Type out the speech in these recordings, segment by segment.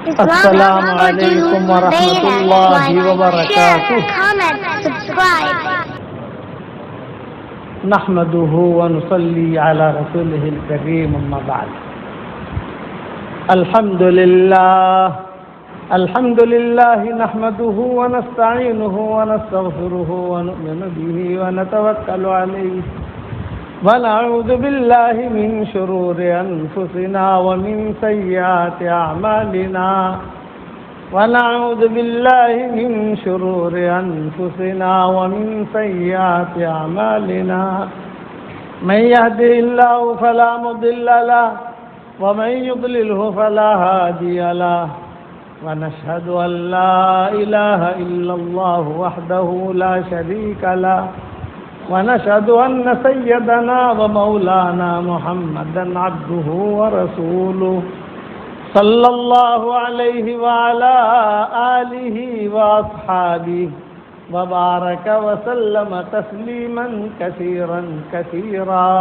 السلام علیکم ورحمۃ اللہ وبرکاتہ. نحمده ونصلي على رسوله الكريم اما بعد. الحمد لله نحمده ونستعينه ونستغفره ونؤمن به ونتوكل عليه ونعوذ بالله من شرور أنفسنا ومن سيئات أعمالنا ونعوذ بالله من شرور أنفسنا ومن سيئات أعمالنا من يهده الله فلا مضل له ومن يضلله فلا هادي له ونشهد أن لا إله إلا الله وحده لا شريك له ونشهد أن سيدنا ومولانا محمدا عبده ورسوله صلى الله عليه وعلى آله وأصحابه وبارك وسلم تسليما كثيرا كثيرا.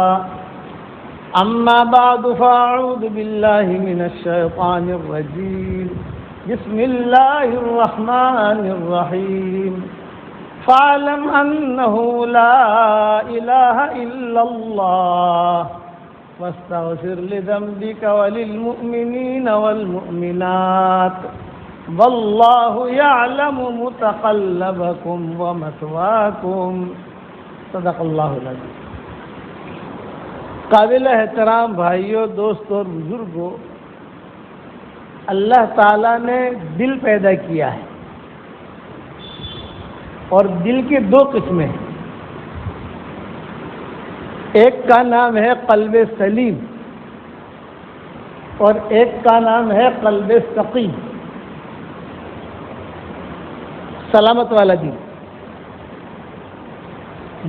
أما بعد فأعوذ بالله من الشيطان الرجيم. بسم الله الرحمن الرحيم. فاعلم أنه لا إله إلا الله واستغفر لذنبك وللمؤمنين والمؤمنات والله يعلم متقلبكم ومثواكم. صدق اللہ العظیم. قابل احترام بھائیوں، دوستوں اور بزرگوں، اللہ تعالیٰ نے دل پیدا کیا ہے اور دل کی دو قسمیں ہیں. ایک کا نام ہے قلب سلیم اور ایک کا نام ہے قلب سقیم، سلامت والا دل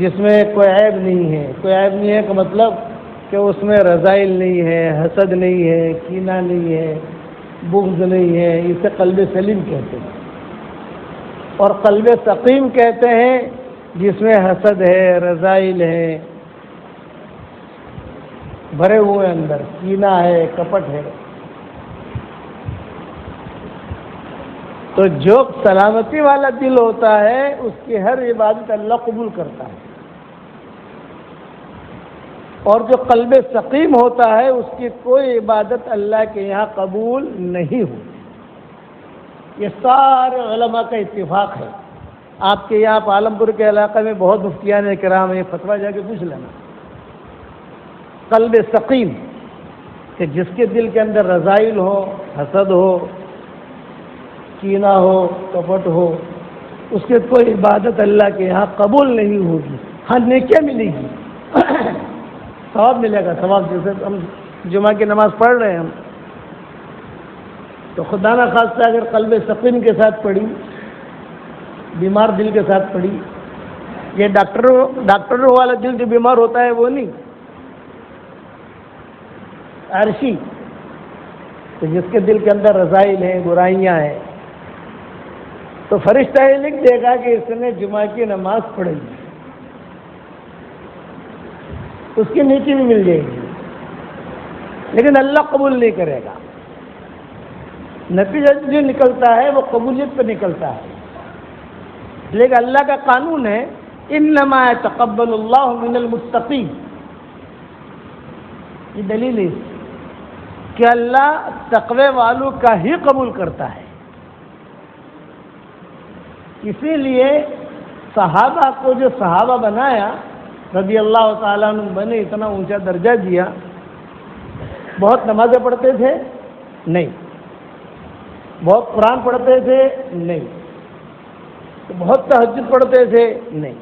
جس میں کوئی عیب نہیں ہے. کوئی عیب نہیں ہے کا مطلب کہ اس میں رذائل نہیں ہے، حسد نہیں ہے، کینہ نہیں ہے، بغض نہیں ہے. اسے قلب سلیم کہتے ہیں. اور قلب سقیم کہتے ہیں جس میں حسد ہے، رذائل ہے، بھرے ہوئے اندر کینہ ہے، کپٹ ہے. تو جو سلامتی والا دل ہوتا ہے اس کی ہر عبادت اللہ قبول کرتا ہے، اور جو قلب سقیم ہوتا ہے اس کی کوئی عبادت اللہ کے یہاں قبول نہیں ہوتی. یہ سارے علماء کا اتفاق ہے. آپ کے یہاں عالمپور کے علاقے میں بہت مفتیان کرام ہیں، فتویٰ جا کے پوچھ لینا. قلب سقیم کہ جس کے دل کے اندر رذائل ہو، حسد ہو، کینہ ہو، کپٹ ہو، اس کی کوئی عبادت اللہ کے یہاں قبول نہیں ہوگی. ہاں نیکیاں ملے گی، ثواب ملے گا. ثواب جیسے ہم جمعہ کی نماز پڑھ رہے ہیں ہم تو خدا نہ خواستہ اگر قلب سقیم کے ساتھ پڑھی، بیمار دل کے ساتھ پڑھی، یہ ڈاکٹروں والا دل جو بیمار ہوتا ہے وہ نہیں، عرشی تو جس کے دل کے اندر رذائل ہیں، برائیاں ہیں، تو فرشتہ یہ لکھ دے گا کہ اس نے جمعہ کی نماز پڑھی، اس کی نیکی بھی مل جائے گی، لیکن اللہ قبول نہیں کرے گا. نتیجہ جو نکلتا ہے وہ قبولیت پہ نکلتا ہے. لیکن اللہ کا قانون ہے انما يتقبل اللہ من المتقین. یہ دلیل ہے کہ اللہ تقوی والوں کا ہی قبول کرتا ہے. اسی لیے صحابہ کو جو صحابہ بنایا رضی اللہ تعالیٰ عنہ بنے، اتنا اونچا درجہ دیا. بہت نمازیں پڑھتے تھے؟ نہیں. بہت قرآن پڑھتے تھے؟ نہیں. تو بہت تہجد پڑھتے تھے؟ نہیں.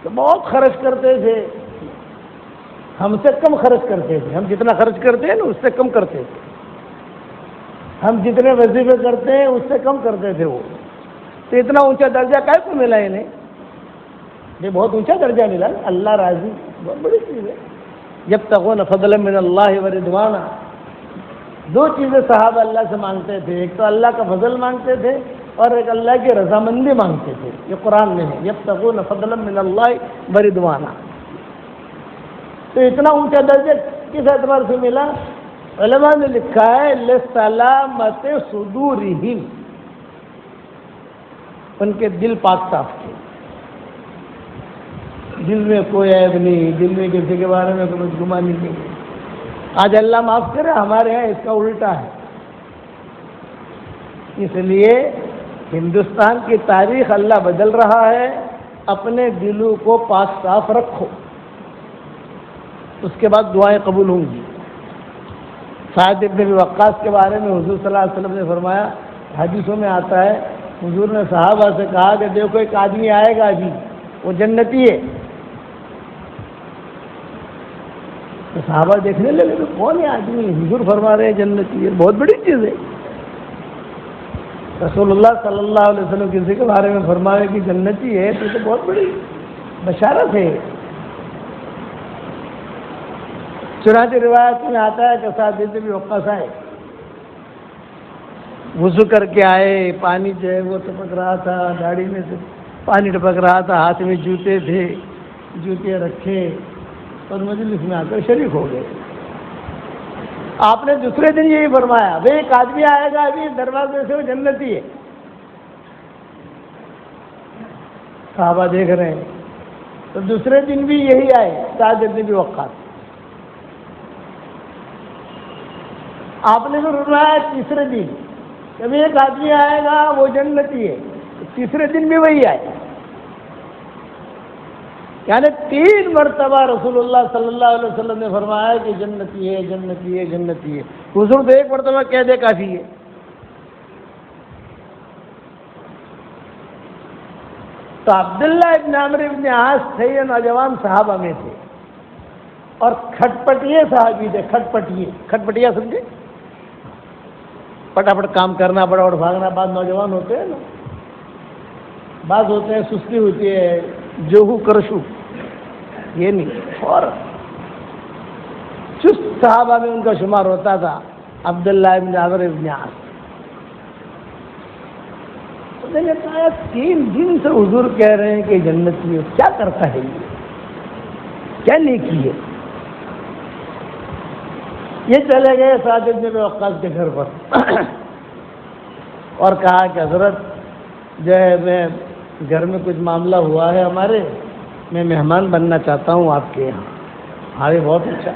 تو بہت خرچ کرتے تھے؟ ہم سے کم خرچ کرتے تھے. ہم جتنا خرچ کرتے ہیں نا اس سے کم کرتے تھے. ہم جتنے وظیفے کرتے ہیں اس سے کم کرتے تھے وہ. تو اتنا اونچا درجہ کیسے کو ملا انہیں؟ یہ بہت اونچا درجہ ملا. اللہ راضی، بہت بڑی چیز ہے. یبتغون فضلا من اللہ ورضوانا. دو چیزیں صحابہ اللہ سے مانگتے تھے، ایک تو اللہ کا فضل مانگتے تھے اور ایک اللہ کی رضامندی مانگتے تھے. یہ قرآن میں ہے یبتغون فضلا من اللہ ورضوانا. تو اتنا اونچا درجہ کس اعتبار سے ملا علماء نے لکھا ہے لسلامت صدورہم، ان کے دل پاک صاف تھے، دل میں کوئی عیب نہیں، دل میں کسی کے بارے میں کوئی گمانی نہیں۔ آج اللہ معاف کرے، ہمارے یہاں اس کا الٹا ہے۔ اس لیے ہندوستان کی تاریخ اللہ بدل رہا ہے، اپنے دلوں کو پاک صاف رکھو، اس کے بعد دعائیں قبول ہوں گی۔ سعد ابن ابی وقاص کے بارے میں حضور صلی اللہ علیہ وسلم نے فرمایا، حدیثوں میں آتا ہے، حضور نے صحابہ سے کہا کہ دیکھو ایک آدمی آئے گا ابھی، وہ جنتی ہے۔ تو صحابہ دیکھنے لگے تو کون ہے آدمی؟ حضور فرما رہے ہیں جنتی ہے، بہت بڑی چیز ہے۔ رسول اللہ صلی اللہ علیہ وسلم کسی کے بارے میں فرمایا کہ جنتی ہے تو بہت بڑی بشارت ہے۔ چنانچہ روایت میں آتا ہے کہ سعد بن ابی وقاص آئے، وضو کر کے آئے، پانی جو ہے وہ ٹپک رہا تھا، داڑھی میں سے پانی ٹپک رہا تھا، ہاتھ میں جوتے تھے، جوتے رکھے اور مجلس میں آ کر شریک ہو گئے۔ آپ نے دوسرے دن یہی فرمایا، بھائی ایک آدمی آئے گا ابھی دروازے سے، وہ جنتی ہے۔ صحابہ دیکھ رہے ہیں، تو دوسرے دن بھی یہی آئے سعد بن ابی وقاص۔ آپ نے بھی فرمایا تیسرے دن کبھی ایک آدمی آئے گا وہ جنتی ہے، تیسرے دن بھی وہی آئے، یعنی 3 مرتبہ رسول اللہ صلی اللہ علیہ وسلم نے فرمایا کہ جنتی ہے، جنتی ہے، جنتی ہے۔ حضور تو ایک مرتبہ کہہ دے کافی ہے۔ تو عبداللہ ابن عمرو ابن عاص تھے، یہ نوجوان صحابہ میں تھے اور کھٹپٹیے صحابی تھے۔ کھٹپٹیا سمجھے؟ پٹافٹ کام کرنا، پٹافٹ بھاگنا۔ بعض نوجوان ہوتے ہیں نا، بعض ہوتے ہیں سستی ہوتی ہے، جوہو کرشو، یہ نہیں، اور چست صحابہ میں ان کا شمار ہوتا تھا عبداللہ ابن عمرو ابن عاص۔ میں نے کہا 3 دن سے حضور کہہ رہے ہیں کہ جنتی ہے، کیا کرتا ہے یہ، کیا نیکی ہے؟ یہ چلے گئے سعد بن ابی وقاص کے گھر پر اور کہا کہ حضرت جو ہے میں گھر میں کچھ معاملہ ہوا ہے ہمارے، میں مہمان بننا چاہتا ہوں آپ کے یہاں۔ ہاں بہت اچھا،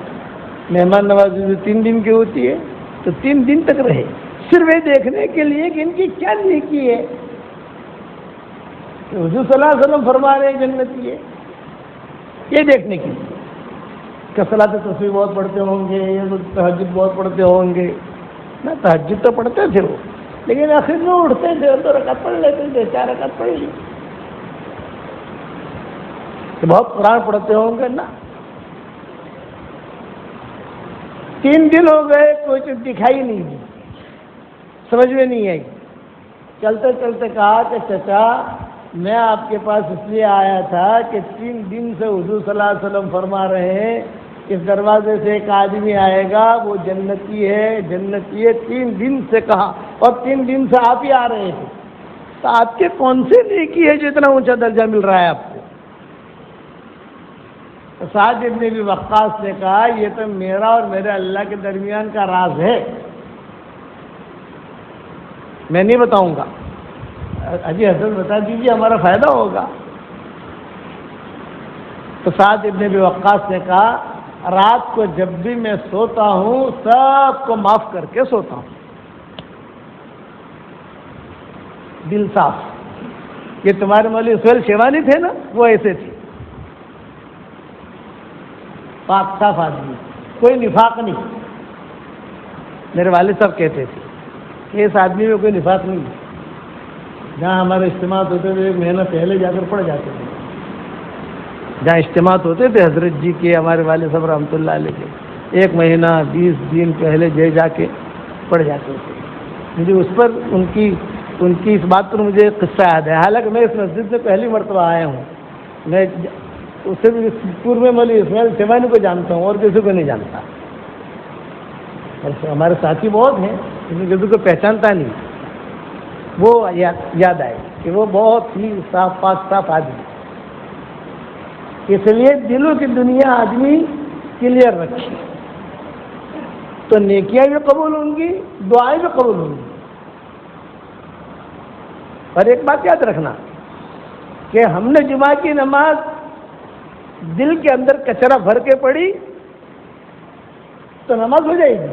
مہمان نوازی جو 3 دن کی ہوتی ہے تو 3 دن تک رہے، صرف یہ دیکھنے کے لیے کہ ان کی کیا نیکی ہے کہ حضور صلی اللہ علیہ وسلم فرما رہے ہیں جنتی ہے، یہ دیکھنے کے لیے کہ صلاۃ تسبیح بہت پڑھتے ہوں گے، یہ تہجد بہت پڑھتے ہوں گے۔ نہ تہجد تو پڑھتے تھے وہ، لیکن آخر میں اٹھتے تھے 2 رکعت پڑھ لیتے تھے، 4 رکعت پڑھ لی، کہ بہت قرآن پڑھتے ہوں گے نا۔ 3 دن ہو گئے، کوئی چیز دکھائی نہیں دی، سمجھ میں نہیں آئی۔ چلتے چلتے کہا کہ چچا میں آپ کے پاس اس لیے آیا تھا کہ 3 دن سے حضور صلی اللہ علیہ وسلم فرما رہے ہیں اس دروازے سے ایک آدمی آئے گا وہ جنتی ہے، جنتی ہے، 3 دن سے کہا، اور 3 دن سے آپ ہی آ رہے تھے، تو آپ کے کون سی نیکی ہے جو اتنا اونچا درجہ مل رہا ہے آپ کو؟ سعد ابن ابی وقاص نے کہا یہ تو میرا اور میرے اللہ کے درمیان کا راز ہے، میں نہیں بتاؤں گا۔ ابھی حضرت بتا دیجیے، ہمارا فائدہ ہوگا۔ تو سعد ابن ابی وقاص نے کہا رات کو جب بھی میں سوتا ہوں سب کو معاف کر کے سوتا ہوں، دل صاف۔ یہ تمہارے مولوی سہیل شیوانی تھے نا، وہ ایسے تھے، پاک صاف آدمی، کوئی نفاق نہیں۔ میرے والد صاحب کہتے تھے کہ اس آدمی میں کوئی نفاق نہیں ہے۔ جہاں ہمارے اجتماعات ہوتے تھے 1 مہینہ پہلے جا کر پڑھ جاتے تھے، جہاں اجتماعات ہوتے تھے حضرت جی کے، ہمارے والد صاحب رحمۃ اللہ علیہ کے، 1 مہینہ 20 دن پہلے جا کے پڑھ جاتے تھے۔ مجھے اس پر ان کی اس بات پر مجھے ایک قصہ یاد ہے، حالانکہ میں اس مسجد سے پہلی مرتبہ آیا ہوں، میں اس سے بھی پورو میں مولوی اسماعیل شیوانی کو جانتا ہوں اور کسی کو نہیں جانتا، ہمارے ساتھی بہت ہیں لیکن کسی کو پہچانتا نہیں۔ وہ یاد آئے کہ وہ بہت ہی صاف پاک صاف آدمی، اس لیے دلوں کی دنیا آدمی کلیئر رکھے۔ تو نیکیاں بھی قبول ہوں گی، دعائیں بھی قبول ہوں گی۔ اور ایک بات یاد رکھنا کہ ہم نے جمعہ کی نماز دل کے اندر کچرا بھر کے پڑھی تو نماز ہو جائے گی،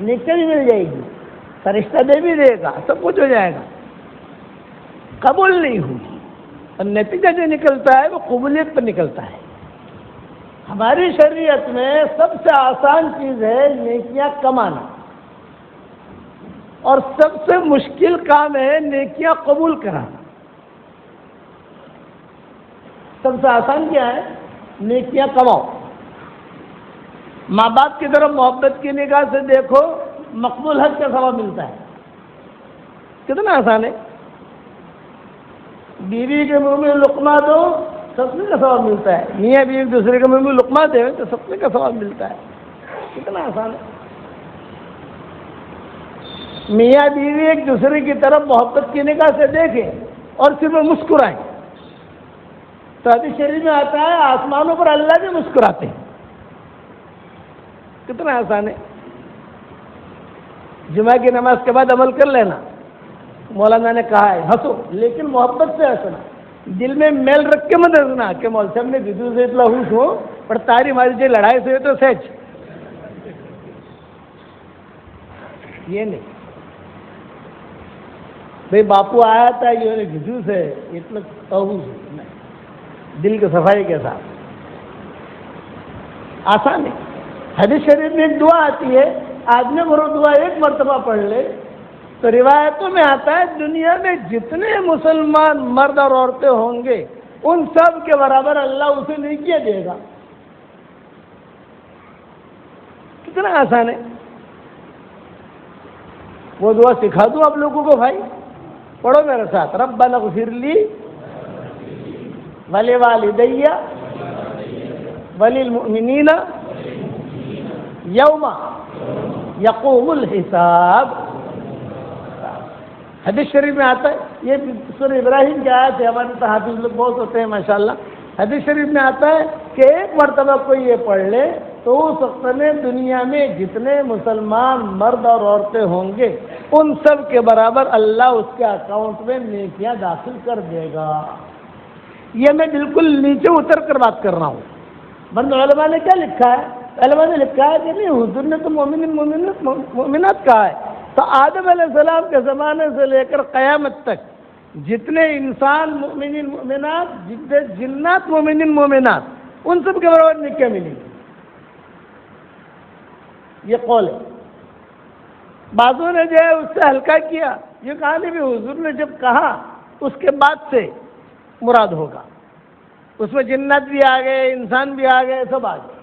نیکیاں بھی مل جائے گی، فرشتہ دے بھی دے گا، سب کچھ ہو جائے گا، قبول نہیں ہوگی، اور نتیجہ جو نکلتا ہے وہ قبولیت پر نکلتا ہے۔ ہماری شریعت میں سب سے آسان چیز ہے نیکیاں کمانا، اور سب سے مشکل کام ہے نیکیاں قبول کرانا۔ سب سے آسان کیا ہے؟ نیکیاں کماؤ۔ ماں باپ کی طرف محبت کی نگاہ سے دیکھو، مقبول حج کا ثواب ملتا ہے، کتنا آسان ہے۔ بیوی کے منہ میں لقمہ دو، سبنے کا ثواب ملتا ہے۔ میاں بیوی ایک دوسرے کے منہ میں لقمہ دے تو سبنے کا ثواب ملتا ہے، کتنا آسان ہے۔ میاں بیوی ایک دوسرے کی طرف محبت کی نگاہ سے دیکھیں اور صرف مسکرائیں تو حدیث شریف میں آتا ہے آسمانوں پر اللہ بھی مسکراتے ہیں، کتنا آسان ہے۔ جمعہ کی نماز کے بعد عمل کر لینا، مولانا نے کہا ہے ہنسو لیکن محبت سے ہنسنا، دل میں میل رکھ کے مت ہنسنا کہ مول صاحب نے جدو سے اتنا ہوش ہو پر تاری ماری جو لڑائی سے تو سچ، یہ نہیں بھئی باپو آیا تھا یہ جدو سے اتنا ہوش نہیں، دل کی صفائی کے ساتھ آسان ہے۔ حدیث شریف میں ایک دعا آتی ہے، آدمی وہ دعا ایک مرتبہ پڑھ لے تو روایتوں میں آتا ہے دنیا میں جتنے مسلمان مرد اور عورتیں ہوں گے ان سب کے برابر اللہ اسے نیکیاں دے گا، کتنا آسان ہے۔ وہ دعا سکھا دوں آپ لوگوں کو بھائی، پڑھو میرے ساتھ، ربنا اغفر لی ولوالدی وللمؤمنین یوم یقوم الحساب۔ حدیث شریف میں آتا ہے، یہ سورہ ابراہیم کی آیت ہے، ہمارے تو حافظ لوگ بہت ہوتے ہیں ماشاءاللہ۔ حدیث شریف میں آتا ہے کہ ایک مرتبہ کوئی یہ پڑھ لے تو اس وقت میں دنیا میں جتنے مسلمان مرد اور عورتیں ہوں گے ان سب کے برابر اللہ اس کے اکاؤنٹ میں نیکیاں داخل کر دے گا۔ یہ میں بالکل نیچے اتر کر بات کر رہا ہوں، ورنہ علماء نے کیا لکھا ہے؟ علماء نے لکھا ہے کہ نہیں، حضور نے تو مومنات کہا ہے، تو آدم علیہ السلام کے زمانے سے لے کر قیامت تک جتنے انسان مومنین مومنات، جتنے جنات مومنین مومنات، ان سب کے برابر نیکیاں ملیں گی، یہ قول ہے۔ بعضوں نے جو ہے اس سے ہلکا کیا، یہ کہا نہیں بھی حضور نے جب کہا اس کے بعد سے مراد ہوگا، اس میں جنات بھی آ گئے، انسان بھی آ گئے، سب آ گئے،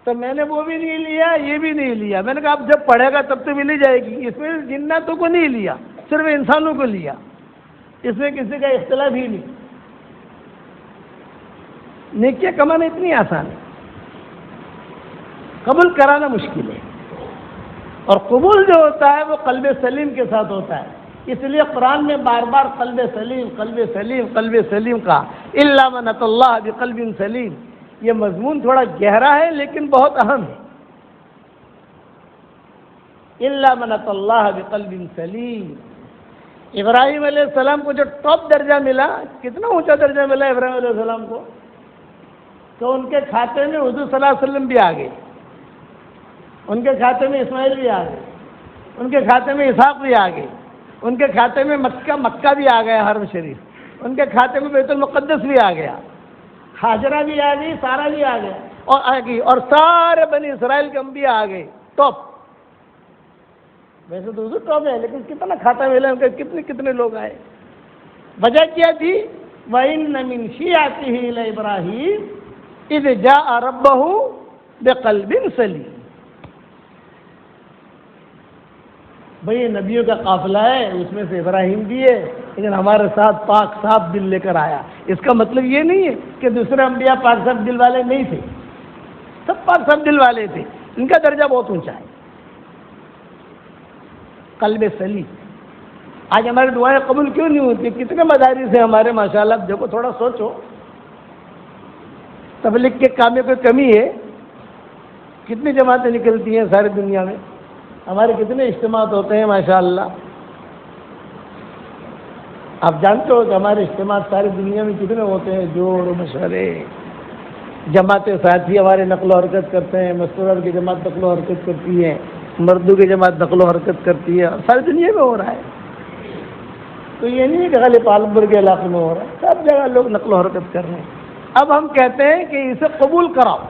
تو میں نے وہ بھی نہیں لیا، یہ بھی نہیں لیا۔ میں نے کہا اب جب پڑھے گا تب تو مل ہی جائے گی، اس میں جناتوں کو نہیں لیا، صرف انسانوں کو لیا، اس میں کسی کا اختلاف ہی نہیں۔ نیکیاں کمانا اتنی آسان ہے، قبول کرانا مشکل ہے، اور قبول جو ہوتا ہے وہ قلب سلیم کے ساتھ ہوتا ہے۔ اس لیے قرآن میں بار بار قلب سلیم قلب سلیم قلب سلیم کہا، الا من اتى اللہ بقلب سلیم۔ یہ مضمون تھوڑا گہرا ہے لیکن بہت اہم ہے۔ الا من اتى اللہ بقلب سلیم۔ ابراہیم علیہ السلام کو جو ٹاپ درجہ ملا، کتنا اونچا درجہ ملا ابراہیم علیہ السلام کو، تو ان کے کھاتے میں حضور صلی اللہ علیہ وسلم بھی آ گئے، ان کے کھاتے میں اسماعیل بھی آ گئے، ان کے کھاتے میں اسحاق بھی آ گئے، ان کے کھاتے میں مکہ بھی آ گیا حرم شریف، ان کے کھاتے میں بیت المقدس بھی آ گیا، ہاجرہ بھی آ گئی، سارا بھی آ گیا اور آ گئی، اور سارے بنی اسرائیل کے انبیاء آ گئے ٹاپ۔ ویسے تو حضور ٹاپ ہے لیکن کتنا کھاتا ملا، ان کے کتنے لوگ آئے۔ وجہ کیا تھی؟ وَإِنَّ مِن شِيعَتِهِ لَإِبْرَاهِيمَ إِذْ جَاءَ رَبَّهُ بِقَلْبٍ سَلِيمٍ۔ بھئی نبیوں کا قافلہ ہے، اس میں سے ابراہیم بھی ہے، لیکن ہمارے ساتھ پاک صاف دل لے کر آیا۔ اس کا مطلب یہ نہیں ہے کہ دوسرے انبیاء پاک صاف دل والے نہیں تھے، سب پاک صاف دل والے تھے، ان کا درجہ بہت اونچا ہے۔ قلب سلیم۔ آج ہماری دعائیں قبول کیوں نہیں ہوتی؟ کتنے مدارس ہیں ہمارے ماشاءاللہ، دیکھو تھوڑا سوچو، تبلیغ کے کام میں کوئی کمی ہے؟ کتنی جماعتیں نکلتی ہیں ساری دنیا میں، ہمارے کتنے اجتماعات ہوتے ہیں ماشاءاللہ. آپ جانتے ہو کہ ہمارے اجتماعات ساری دنیا میں کتنے ہوتے ہیں، جوڑ مشورے، جماعتیں ساتھی ہمارے نقل و حرکت کرتے ہیں. مستورات کی جماعت نقل و حرکت کرتی ہے، مردوں کی جماعت نقل و حرکت کرتی ہے، اور ساری دنیا میں ہو رہا ہے. تو یہ نہیں ہے کہ خالی پالمپور کے علاقے میں ہو رہا ہے، سب جگہ لوگ نقل و حرکت کر رہے ہیں. اب ہم کہتے ہیں کہ اسے قبول کراؤ،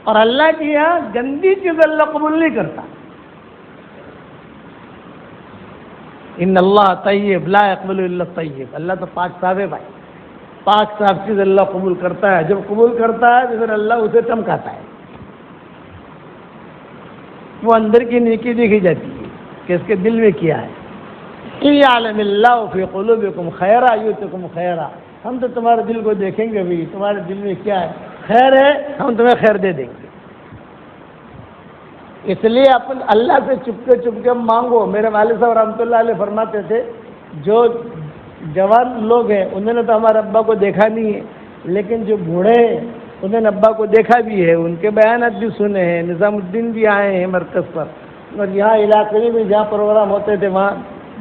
اور اللہ کی یہاں گندی چیز اللہ قبول نہیں کرتا. ان اللہ طیب لا يقبل الا الطیب. اللہ تو پاک صاف ہے بھائی، پاک صاف چیز اللہ قبول کرتا ہے. جب قبول کرتا ہے تو پھر اللہ اسے چمکاتا ہے، وہ اندر کی نیکی دیکھی جاتی ہے کہ اس کے دل میں کیا ہے. ان یعلم اللہ فی قلوبکم خیرا یؤتکم خیرا. ہم تو تمہارے دل کو دیکھیں گے بھی، تمہارے دل میں کیا ہے، خیر ہے، ہم تمہیں خیر دے دیں گے. اس لیے اپن اللہ سے چپ کے مانگو. میرے والد صاحب رحمۃ اللہ علیہ فرماتے تھے، جو جوان لوگ ہیں انہوں نے تو ہمارے ابا کو دیکھا نہیں ہے، لیکن جو بوڑھے ہیں انہوں نے ابا کو دیکھا بھی ہے، ان کے بیانات بھی سنے ہیں. نظام الدین بھی آئے ہیں مرکز پر، اور یہاں علاقے میں جہاں پروگرام ہوتے تھے وہاں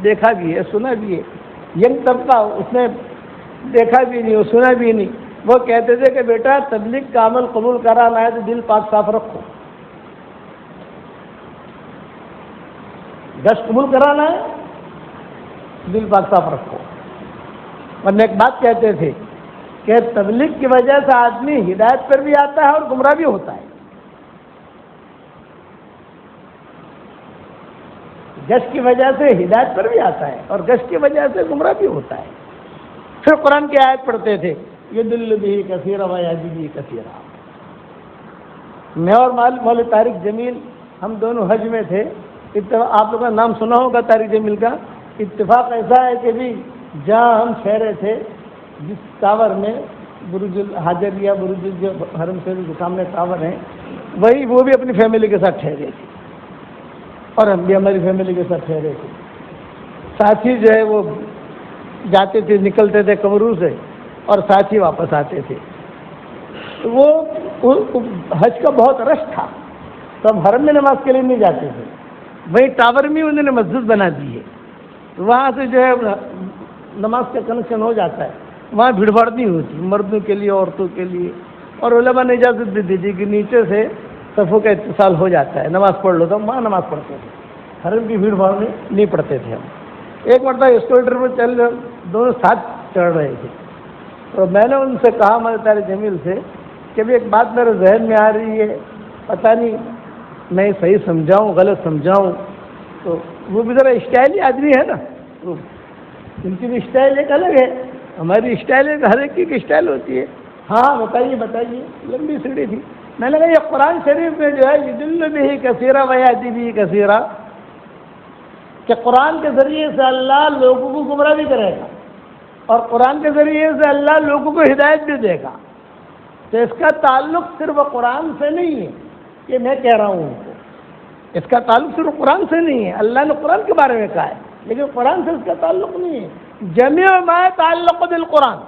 دیکھا بھی ہے، سنا بھی ہے. ینگ طبقہ اس نے دیکھا بھی نہیں اور سنا بھی نہیں. وہ کہتے تھے کہ بیٹا تبلیغ کا عمل قبول کرانا ہے تو دل پاک صاف رکھو. گشت قبول کرانا ہے، دل پاک صاف رکھو. ورنہ ایک بات کہتے تھے کہ تبلیغ کی وجہ سے آدمی ہدایت پر بھی آتا ہے اور گمراہ بھی ہوتا ہے. گشت کی وجہ سے ہدایت پر بھی آتا ہے اور گشت کی وجہ سے گمراہ بھی ہوتا ہے. پھر قرآن کی آیت پڑھتے تھے، یضل بہ کثیرا ویہدی بہ کثیرا. میں اور مولوی طارق جمیل ہم دونوں حج میں تھے. آپ لوگوں کا نام سنا ہوگا طارق جمیل کا. اتفاق ایسا ہے کہ بھی جہاں ہم ٹھہرے تھے، جس ٹاور میں برج الحاجر یا برج جو حرم شریف کے سامنے ٹاور ہیں، وہی وہ بھی اپنی فیملی کے ساتھ ٹھہرے تھے اور ہم بھی ہماری فیملی کے ساتھ ٹھہرے تھے. ساتھی جو ہے وہ جاتے تھے، نکلتے تھے کمرو سے، اور ساتھی واپس آتے تھے. وہ حج کا بہت رش تھا، تو ہم حرم میں نماز کے لیے نہیں جاتے تھے. وہی ٹاور میں انہوں نے مسجد بنا دی ہے، وہاں سے جو ہے نماز کا کنیکشن ہو جاتا ہے. وہاں بھیڑ بھاڑ نہیں ہوتی، مردوں کے لیے عورتوں کے لیے. اور علماء نے اجازت دے دی کہ نیچے سے صفوں کا اتصال ہو جاتا ہے، نماز پڑھ لو. تو ہم وہاں نماز پڑھتے تھے، حرم کی بھیڑ بھاڑ میں نہیں پڑھتے تھے. ہم ایک مرتبہ اسکوٹر پر چل رہے، دونوں ساتھ چڑھ رہے تھے. تو میں نے ان سے کہا، ہمارے طارق جمیل سے، کہ بھی ایک بات میرے ذہن میں آ رہی ہے، پتہ نہیں میں صحیح سمجھاؤں غلط سمجھاؤں. تو وہ بھی ذرا اسٹائلی آدمی ہے نا، تو ان کی بھی اسٹائل ایک الگ ہے، ہماری اسٹائل ایک، ہر ایک کی اسٹائل ہوتی ہے. ہاں بتائیے. لمبی سیڑھی تھی. میں نے کہا یہ قرآن شریف میں جو ہے یضل بہ کثیرا ویہدی بہ کثیرا، کہ قرآن کے ذریعے سے اللہ لوگوں کو گمراہ بھی کرے گا اور قرآن کے ذریعے سے اللہ لوگوں کو ہدایت بھی دے گا. تو اس کا تعلق صرف قرآن سے نہیں ہے کہ میں کہہ رہا ہوں ان کو، اس کا تعلق صرف قرآن سے نہیں ہے. اللہ نے قرآن کے بارے میں کہا ہے، لیکن قرآن سے اس کا تعلق نہیں ہے. جمیع ما تعلق بالقرآن،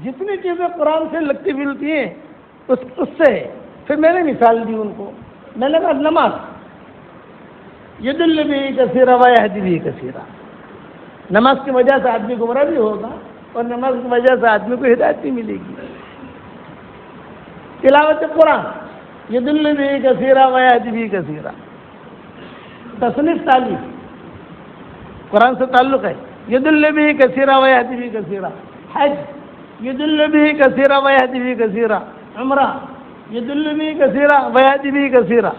جتنی چیزیں قرآن سے لگتی ملتی ہیں اس سے. پھر میں نے مثال دی ان کو، میں نے کہا نماز یضل بہ کثیرا ویہدی بہ کثیرا. نماز کی وجہ سے آدمی گمراہ بھی ہوگا اور نماز کی وجہ سے آدمی کو ہدایت بھی ملے گی. تلاوت قرآن یضل بہ کثیرا ویہدی بہ کثیرا. تصنیف تعلیم قرآن سے تعلق ہے، یضل بہ کثیرا ویہدی بہ کثیرا. حج یضل بہ کثیرا ویہدی بہ کثیرا. عمرہ یضل بہ کثیرا ویہدی بہ کثیرا.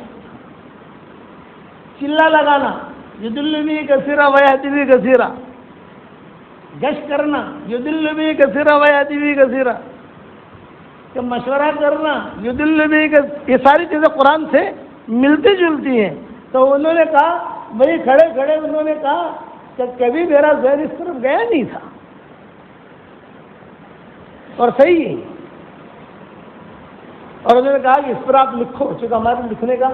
چلا لگانا یضل بہ کثیرا ویہدی بہ کثیرا. گشت کرنا یضل بہ کثیرا ویہدی بہ کثیرا. کہ مشورہ کرنا یضل بہ کثیرا. یہ ساری چیزیں قرآن سے ملتی جلتی ہیں. تو انہوں نے کہا، وہی کھڑے انہوں نے کہا کہ کبھی میرا ذہن اس طرف گیا نہیں تھا، اور صحیح ہے. اور انہوں نے کہا کہ اس پر آپ لکھو، چونکہ ہمارے لکھنے کا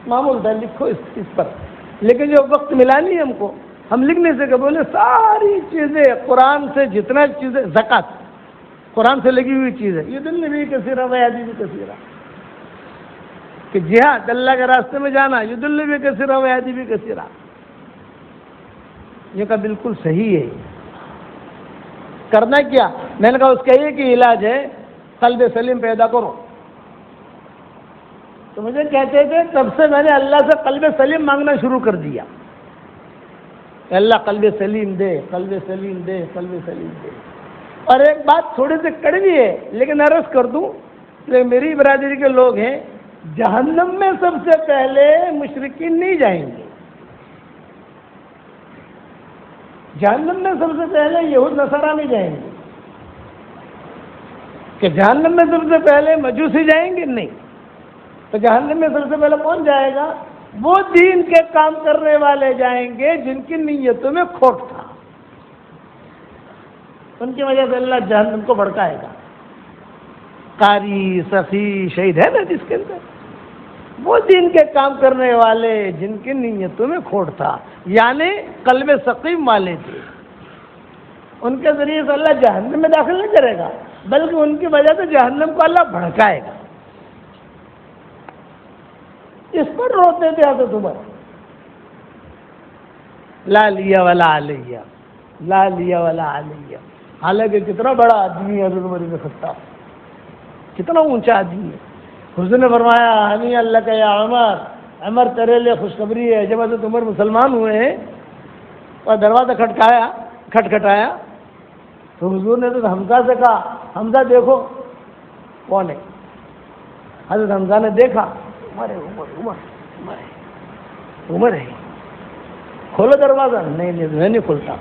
معمول تھا، لکھو اس پر. لیکن جو وقت ملا نہیں ہم کو، ہم لکھ نہیں سکے. بولے ساری چیزیں قرآن سے، جتنا چیزیں، زکوٰۃ قرآن سے لگی ہوئی چیز ہے. یدل بھی کثیرہ و یہدی بھی کثیرہ، کہ جہاد اللہ کے راستے میں جانا، یدل بھی کثیرہ و یہدی بھی کثیرہ، یہ کا بالکل صحیح ہے. کرنا کیا؟ میں نے کہا اس کا ایک ہی علاج ہے، قلب سلیم پیدا کرو. تو مجھے کہتے تھے تب سے میں نے اللہ سے قلب سلیم مانگنا شروع کر دیا. اللہ قلب سلیم دے، قلب سلیم دے، قلب سلیم دے. اور ایک بات تھوڑی سی کڑوی ہے لیکن عرض کر دوں، میری برادری کے لوگ ہیں، جہنم میں سب سے پہلے مشرکین نہیں جائیں گے. جہنم میں سب سے پہلے یہود نصارہ نہیں جائیں گے. کہ جہنم میں سب سے پہلے مجوسی جائیں گے؟ نہیں. تو جہنم میں سب سے پہلے کون جائے گا؟ وہ دین کے کام کرنے والے جائیں گے جن کی نیتوں میں کھوٹ تھا. ان کی وجہ سے اللہ جہنم کو بھڑکائے گا. قاری، سخی، شہید ہے نا جس کے اندر، وہ دین کے کام کرنے والے جن کی نیتوں میں کھوٹ تھا، یعنی قلب سقیم والے تھے. ان کے ذریعے سے اللہ جہنم میں داخل نہیں کرے گا، بلکہ ان کی وجہ سے جہنم کو اللہ بھڑکائے گا. اس پر روتے تھے حضرت عمر، لا لیا ولا علیہ، لا لیا ولا علیہ. حالانکہ کتنا بڑا آدمی ہے حضرت عمر بن خطاب، کتنا اونچا آدمی ہے. حضور نے فرمایا ہنی اللہ کا یا عمر، عمر تیرے لیے خوشخبری ہے. جب حضرت عمر مسلمان ہوئے ہیں اور دروازہ کھٹکھٹایا تو حضور نے تو حمزہ سے کہا حمزہ دیکھو کون ہے. حضرت حمزہ نے دیکھا، عمر ہے، عمر عمر ہے، عمر ہے. کھولو دروازہ. نہیں میں نہیں کھولتا.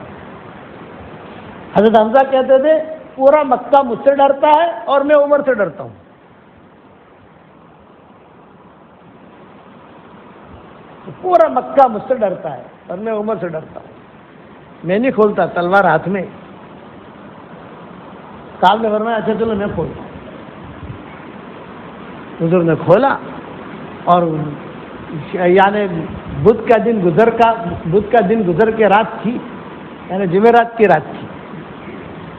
حضرت حمزہ کہتے تھے پورا مکہ مجھ سے ڈرتا ہے اور میں عمر سے ڈرتا ہوں. پورا مکہ مجھ سے ڈرتا ہے اور میں عمر سے ڈرتا ہوں. میں نہیں کھولتا، تلوار ہاتھ میں. صاحب نے فرمایا اچھا چلو میں کھولتا ہوں. حضور نے کھولا اور یعنی بدھ کا دن گزر کے رات تھی، یعنی جمعرات کی رات تھی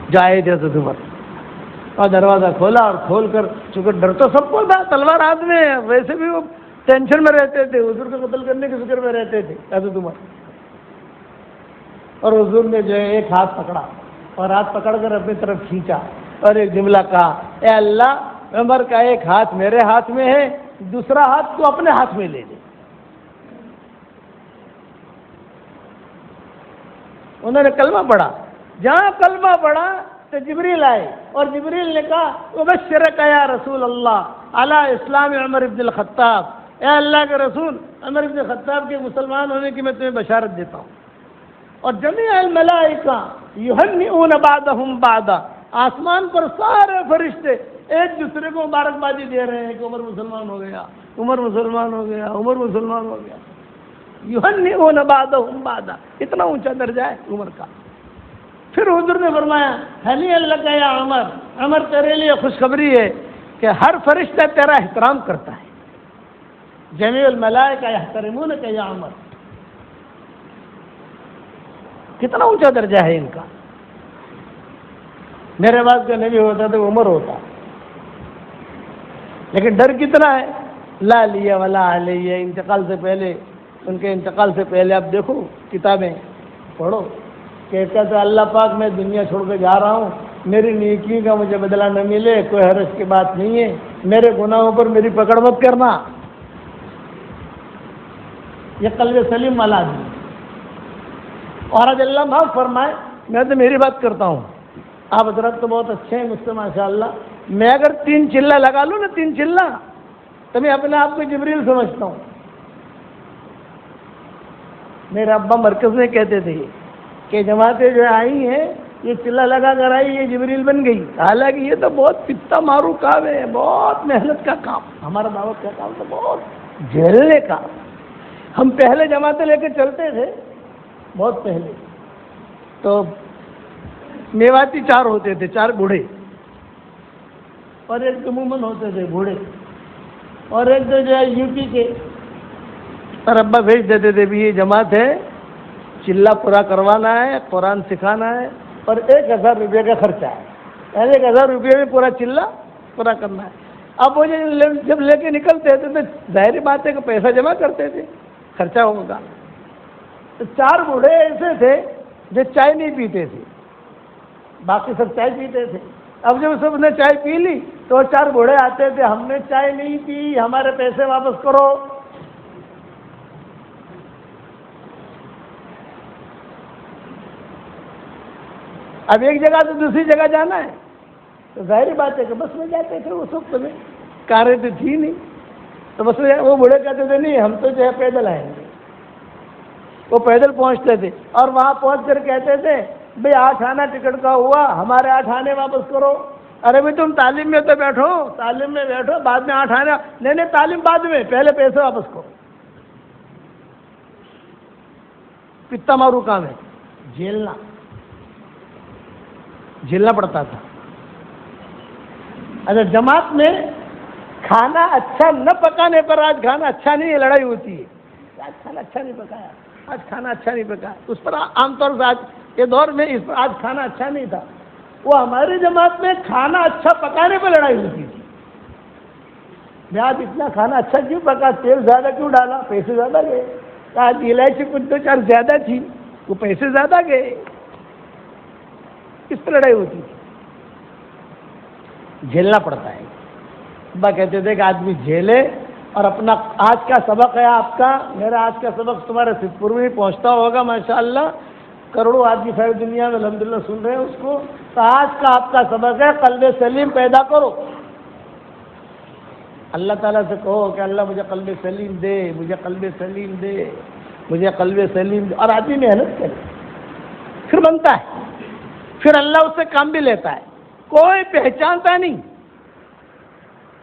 جو آئے تھے حضرت عمر. اور دروازہ کھولا اور کھول کر، چونکہ ڈر تو سب کو تھا، تلوار ہاتھ میں، ویسے بھی وہ ٹینشن میں رہتے تھے، حضور کو قتل کرنے کی فکر میں رہتے تھے حضرت عمر. اور حضور نے جو ہے ایک ہاتھ پکڑا اور ہاتھ پکڑ کر اپنی طرف کھینچا اور ایک جملہ کہا، اے اللہ عمر کا ایک ہاتھ میرے ہاتھ میں ہے، دوسرا ہاتھ تو اپنے ہاتھ میں لے لے. انہوں نے کلمہ پڑھا. جہاں کلمہ پڑھا تو جبریل آئے اور جبریل نے کہا ابشرک یا رسول اللہ علی اسلام عمر بن الخطاب، اے اللہ کے رسول، عمر بن الخطاب کے مسلمان ہونے کی میں تمہیں بشارت دیتا ہوں. اور جمیع الملائکہ یہنئون بعضهم بعضا، آسمان پر سارے فرشتے ایک دوسرے کو مبارکبادی دے رہے ہیں کہ عمر مسلمان ہو گیا، عمر مسلمان ہو گیا، عمر مسلمان ہو گیا. یہنئون بعضهم بعضا، اتنا اونچا درجہ ہے عمر کا. پھر حضور نے فرمایا ہنی اللہ کا یا عمر، عمر تیرے لیے خوشخبری ہے کہ ہر فرشتہ تیرا احترام کرتا ہے. جمیع الملائکہ یحترمونک یا عمر. کتنا اونچا درجہ ہے ان کا. میرے بعد کا نبی ہوتا تو عمر ہوتا. لیکن ڈر کتنا ہے. لا لیا ولا علیہ، انتقال سے پہلے، ان کے انتقال سے پہلے آپ دیکھو کتابیں پڑھو، کہتا تو اللہ پاک میں دنیا چھوڑ کے جا رہا ہوں، میری نیکی کا مجھے بدلہ نہ ملے، کوئی حرج کی بات نہیں ہے، میرے گناہوں پر میری پکڑ مت کرنا. یہ قلب سلیم والا آدمی. اور آج اللہ معاف فرمائے، میں تو میری بات کرتا ہوں، آپ حضرت تو بہت اچھے ہیں مجھ سے ماشاء اللہ. میں اگر 3 چلہ لگا لوں نا، 3 چلہ، تو میں اپنے آپ کو جبریل سمجھتا ہوں. میرے ابا مرکز میں کہتے تھے کہ جماعتیں جو آئی ہیں یہ چلہ لگا کر آئی، یہ جبریل بن گئی. حالانکہ یہ تو بہت پتا مارو کام ہے، بہت محنت کا کام. ہمارا دعوت کا کام تو بہت جھیلنے کا. ہم پہلے جماعتیں لے کے چلتے تھے، بہت پہلے تو میواتی 4 ہوتے تھے، 4 بوڑھے، اور ایک عموماً ہوتے تھے بوڑھے، اور ایک تو جو ہے یو پی کے. اور ابا بھیج دیتے تھے بھی یہ جماعت ہے، چلہ پورا کروانا ہے، قرآن سکھانا ہے، اور 1000 روپے کا خرچہ ہے. پہلے 1000 روپئے میں پورا چلہ پورا کرنا ہے. اب وہ جب لے کے نکلتے تھے تو ظاہری بات ہے کہ پیسہ جمع کرتے تھے، خرچہ ہوگا. تو 4 بوڑھے ایسے تھے جو چائے نہیں پیتے تھے، باقی سب چائے پیتے تھے. اب جب سب نے چائے پی لی تو 4 بوڑھے آتے تھے، ہم نے چائے نہیں پی، ہمارے پیسے واپس کرو. اب ایک جگہ سے دوسری جگہ جانا ہے تو ظاہری بات ہے کہ بس میں جاتے تھے اس وقت میں، کاریں تو تھی نہیں، تو بس میں وہ بوڑھے کہتے تھے نہیں ہم تو جو ہے پیدل آئیں گے. وہ پیدل پہنچتے تھے اور وہاں پہنچ کر کہتے تھے بھئی 8 آنا ٹکٹ کا ہوا، ہمارے 8 آنے واپس کرو. ارے بھائی تم تعلیم میں تو بیٹھو، تعلیم میں بیٹھو، بعد میں 8 آنا. نہیں تعلیم بعد میں، پہلے پیسے واپس کرو. کتنا مارو کام ہے، جھیلنا پڑتا تھا. اگر جماعت میں کھانا اچھا نہ پکانے پر آج کھانا اچھا نہیں ہے، لڑائی ہوتی ہے. آج کھانا اچھا نہیں پکایا، آج کھانا اچھا نہیں پکایا، اس پر عام طور سے آج کے دور میں اس پر آج کھانا اچھا نہیں تھا. وہ ہماری جماعت میں کھانا اچھا پکانے پر لڑائی ہوتی تھی. آج اتنا کھانا اچھا کیوں پکا، تیل زیادہ کیوں ڈالا، پیسے زیادہ گئے. آج الائچی کچھ 2-4 زیادہ تھی، وہ پیسے زیادہ گئے. اس پر لڑائی ہوتی تھی. جھیلنا پڑتا ہے. ابا کہتے تھے کہ آدمی جھیلے. اور اپنا آج کا سبق ہے آپ کا، میرا آج کا سبق تمہارے سدھپور میں پہنچتا ہوگا ماشاءاللہ، کروڑوں آدمی ساری دنیا میں الحمدللہ سن رہے ہیں اس کو. تو آج کا آپ کا سبق ہے قلب سلیم پیدا کرو. اللہ تعالیٰ سے کہو کہ اللہ مجھے قلب سلیم دے، مجھے قلب سلیم دے، مجھے قلب سلیم دے. اور آدمی محنت کرے پھر بنتا ہے، پھر اللہ اس سے کام بھی لیتا ہے. کوئی پہچانتا نہیں،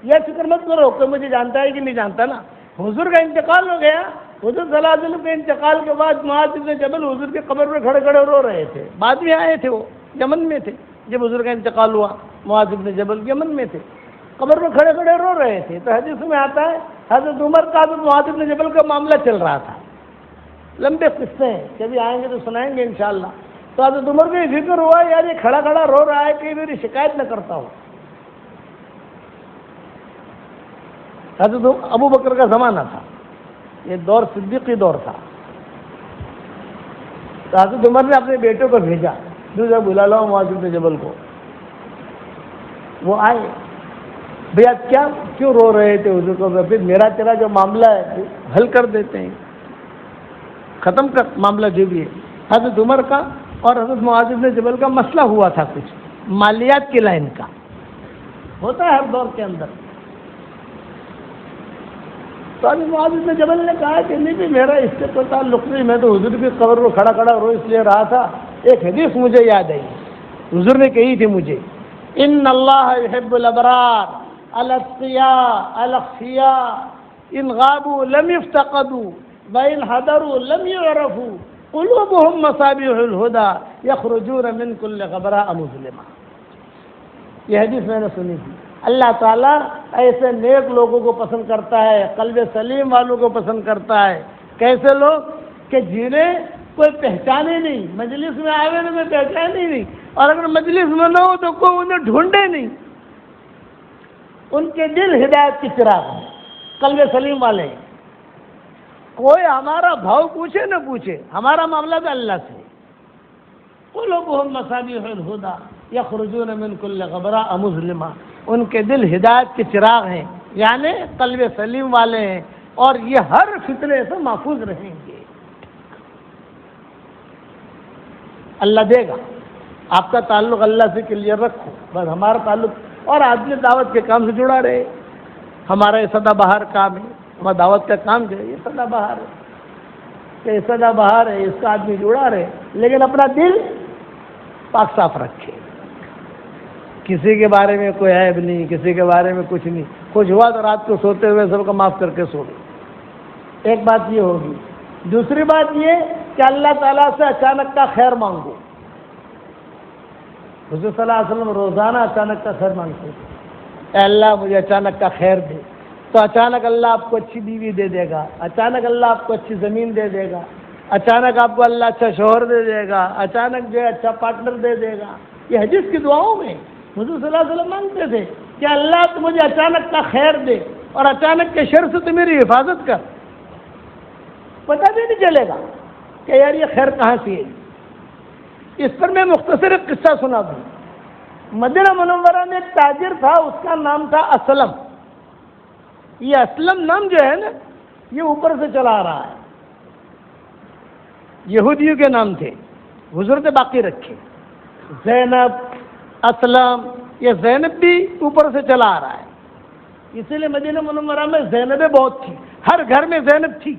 یہ فکر مت کرو کہ مجھے جانتا ہے کہ نہیں جانتا. نا حضور کا انتقال ہو گیا، حضور صلی اللہ علیہ وسلم کے انتقال کے بعد معاذ بن جبل حضور کے قبر میں کھڑے کھڑے رو رہے تھے. بعد میں آئے تھے، وہ یمن میں تھے جب حضور کا انتقال ہوا. معاذ بن جبل یمن میں تھے، قبر میں کھڑے کھڑے رو رہے تھے. تو حدیث میں آتا ہے حضرت عمر کا حضرت معاذ بن جبل کا معاملہ چل رہا تھا. لمبے قصے ہیں، کبھی آئیں گے تو سنائیں گے انشاءاللہ. تو حضرت عمر کو یہ فکر ہوا یار یہ کھڑا کھڑا رو رہا ہے کہ میری شکایت نہ کرتا ہو. حضرت ابو بکر کا زمانہ تھا، یہ دور صدیقی دور تھا. تو حضرت عمر نے اپنے بیٹوں کو بھیجا، دوسرا بلا لاؤ معاذ بن جبل کو. وہ آئے، بھیا کیا کیوں رو رہے تھے حضور کو؟ پھر میرا تیرا جو معاملہ ہے حل کر دیتے ہیں، ختم کر معاملہ جو بھی ہے. حضرت عمر کا اور حضرت معاذ بن جبل کا مسئلہ ہوا تھا، کچھ مالیات کی لائن کا ہوتا ہے ہر دور کے اندر. تو حضرت معاذ بن جبل نے کہا کہ نہیں بھی میرا اس سے کوئی تعلق نہیں، میں تو حضور کی قبر میں کھڑا کھڑا رو اس لیے رہا تھا. ایک حدیث مجھے یاد آئی، حضور نے کہی تھی مجھے، ان اللہ یحب الابرار الاتقیاء الاخفیاء ان غابوا لم یفتقدوا وان حضروا لم یعرفوا قلوبهم مصابیح الہدی یخرجون من کل غبراء مظلمہ. یہ حدیث میں نے سنی تھی. اللہ تعالیٰ ایسے نیک لوگوں کو پسند کرتا ہے، قلب سلیم والوں کو پسند کرتا ہے. کیسے لوگ کہ جنہیں کوئی پہچانے نہیں، مجلس میں آئے تو کوئی پہچانے نہیں، اور اگر مجلس میں نہ ہو تو کوئی انہیں ڈھونڈے نہیں. ان کے دل ہدایت کی چراغ ہیں، قلب سلیم والے ہیں. کوئی ہمارا بھاؤ پوچھے نہ پوچھے، ہمارا معاملہ تو اللہ سے. قلوبهم مصابیح الہدی یخرجون من کل غبراء مظلمہ. ان کے دل ہدایت کے چراغ ہیں، یعنی قلب سلیم والے ہیں، اور یہ ہر فتنے سے محفوظ رہیں گے. اللہ دے گا. آپ کا تعلق اللہ سے کلیئر رکھو، بس ہمارا تعلق. اور آدمی دعوت کے کام سے جڑا رہے. ہمارا یہ سدا بہار کام ہے، ہمارا دعوت کا کام جو ہے یہ سدا بہار ہے، کہ یہ سدا بہار ہے، اس کا آدمی جڑا رہے، لیکن اپنا دل پاک صاف رکھے. کسی کے بارے میں کوئی عیب نہیں، کسی کے بارے میں کچھ نہیں. کچھ ہوا تو رات کو سوتے ہوئے سب کو معاف کر کے سو گئے. ایک بات یہ ہوگی. دوسری بات یہ کہ اللہ تعالیٰ سے اچانک کا خیر مانگو. حضور صلی اللہ علیہ وسلم روزانہ اچانک کا خیر مانگتے تھے. اے اللہ مجھے اچانک کا خیر دے. تو اچانک اللہ آپ کو اچھی بیوی دے دے گا، اچانک اللہ آپ کو اچھی زمین دے دے گا، اچانک آپ کو اللہ اچھا شوہر دے دے گا، اچانک جو ہے اچھا پارٹنر دے دے گا. یہ حدیث کی دعاؤں میں حضور صلی اللہ علیہ وسلم مانگتے تھے کہ اللہ تو مجھے اچانک کا خیر دے اور اچانک کے شر سے تو میری حفاظت کر، پتہ بھی نہیں چلے گا کہ یار یہ خیر کہاں سے ہے۔ اس پر میں مختصر ایک قصہ سنا دوں۔ مدینہ منورہ میں ایک تاجر تھا، اس کا نام تھا اسلم۔ یہ اسلم نام جو ہے نا، یہ اوپر سے چلا آ رہا ہے، یہودیوں کے نام تھے، حضور نے باقی رکھے۔ زینب، اسلم، یہ زینب بھی اوپر سے چلا آ رہا ہے، اسی لیے مدینہ منورہ میں زینبیں بہت تھی، ہر گھر میں زینب تھی۔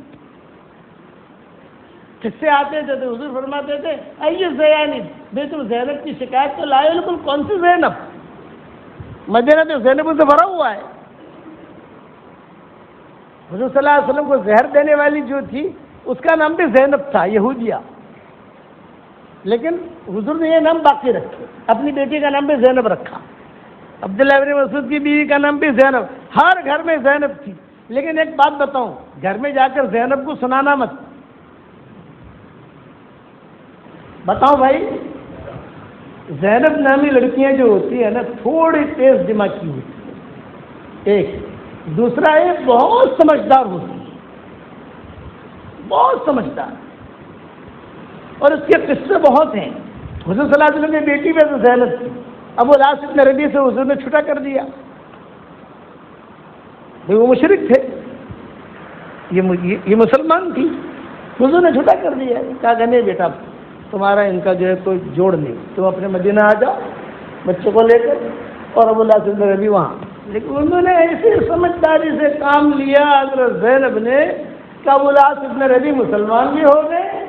کس سے آتے تھے تو حضور فرماتے تھے آئیے زینب، بھائی تم زینب کی شکایت تو لائے، لیکن کون سی زینب؟ مدینہ تو زینب سے بھرا ہوا ہے۔ حضور صلی اللہ علیہ وسلم کو زہر دینے والی جو تھی اس کا نام بھی زینب تھا، یہودیہ، لیکن حضور نے یہ نام باقی رکھے، اپنی بیٹی کا نام بھی زینب رکھا، عبداللہ ابن مسعود کی بیوی کا نام بھی زینب، ہر گھر میں زینب تھی۔ لیکن ایک بات بتاؤں، گھر میں جا کر زینب کو سنانا مت، بتاؤ بھائی، زینب نامی لڑکیاں جو ہوتی ہیں نا، تھوڑی تیز دماغ کی ہوتی، ایک دوسرا ایک بہت سمجھدار ہوتی ہے، بہت سمجھدار، اور اس کے قصے بہت ہیں۔ حضور صلی اللہ علیہ وسلم کی بیٹی میں تو زینب تھی، ابو العاص ابن ربیع سے حضور نے چھٹا کر دیا، وہ مشرک تھے، یہ مسلمان تھی، حضور نے چھٹا کر دیا، کہا کہ نہیں بیٹا تمہارا ان کا جو ہے کوئی جوڑ نہیں، تم اپنے مدینہ آ جاؤ بچوں کو لے کر، اور ابو العاص ابن ربیع وہاں۔ لیکن انہوں نے ایسی سمجھداری سے کام لیا حضرت زینب نے کہ ابو العاص ابن ربیع مسلمان بھی ہو گئے